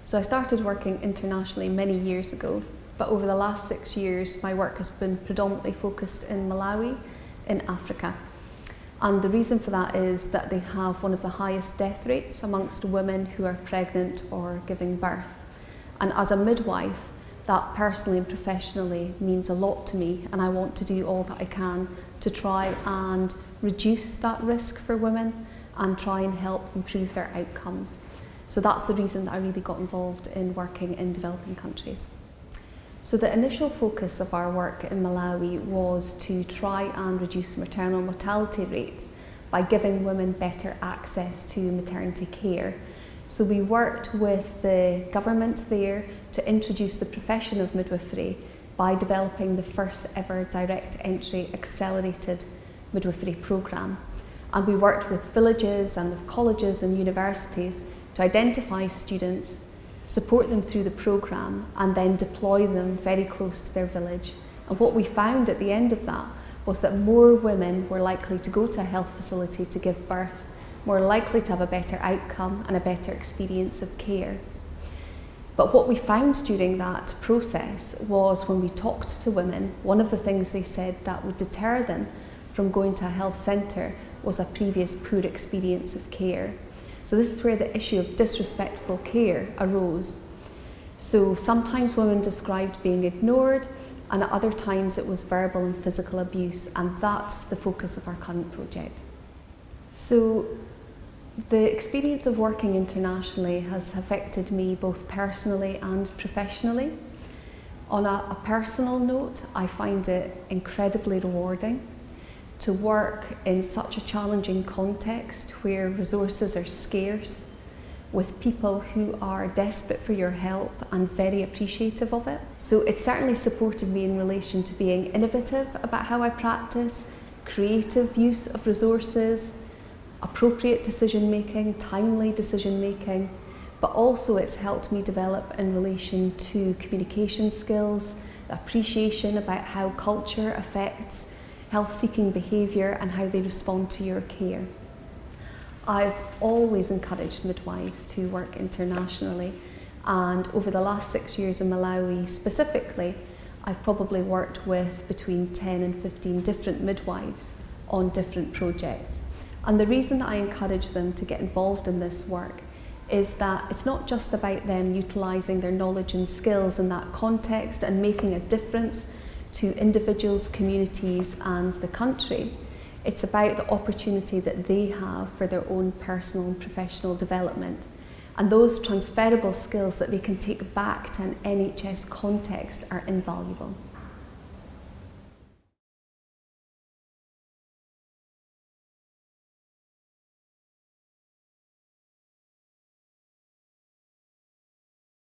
So I started working internationally many years ago, but over the last 6 years my work has been predominantly focused in Malawi, in Africa. And the reason for that is that they have one of the highest death rates amongst women who are pregnant or giving birth. And as a midwife, that personally and professionally means a lot to me, and I want to do all that I can to try and reduce that risk for women and try and help improve their outcomes. So that's the reason that I really got involved in working in developing countries. So the initial focus of our work in Malawi was to try and reduce maternal mortality rates by giving women better access to maternity care. So we worked with the government there to introduce the profession of midwifery by developing the first ever direct entry accelerated midwifery programme. And we worked with villages and with colleges and universities to identify students, support them through the programme, and then deploy them very close to their village. And what we found at the end of that was that more women were likely to go to a health facility to give birth, more likely to have a better outcome and a better experience of care. But what we found during that process was when we talked to women, one of the things they said that would deter them from going to a health centre was a previous poor experience of care. So this is where the issue of disrespectful care arose. So sometimes women described being ignored, and at other times it was verbal and physical abuse, and that's the focus of our current project. So the experience of working internationally has affected me both personally and professionally. On a personal note, I find it incredibly rewarding to work in such a challenging context where resources are scarce, with people who are desperate for your help and very appreciative of it. So it certainly supported me in relation to being innovative about how I practice, creative use of resources, appropriate decision making, timely decision making, but also it's helped me develop in relation to communication skills, appreciation about how culture affects health-seeking behaviour and how they respond to your care. I've always encouraged midwives to work internationally, and over the last 6 years in Malawi specifically, I've probably worked with between 10 and 15 different midwives on different projects. And the reason that I encourage them to get involved in this work is that it's not just about them utilising their knowledge and skills in that context and making a difference to individuals, communities and the country. It's about the opportunity that they have for their own personal and professional development. And those transferable skills that they can take back to an NHS context are invaluable.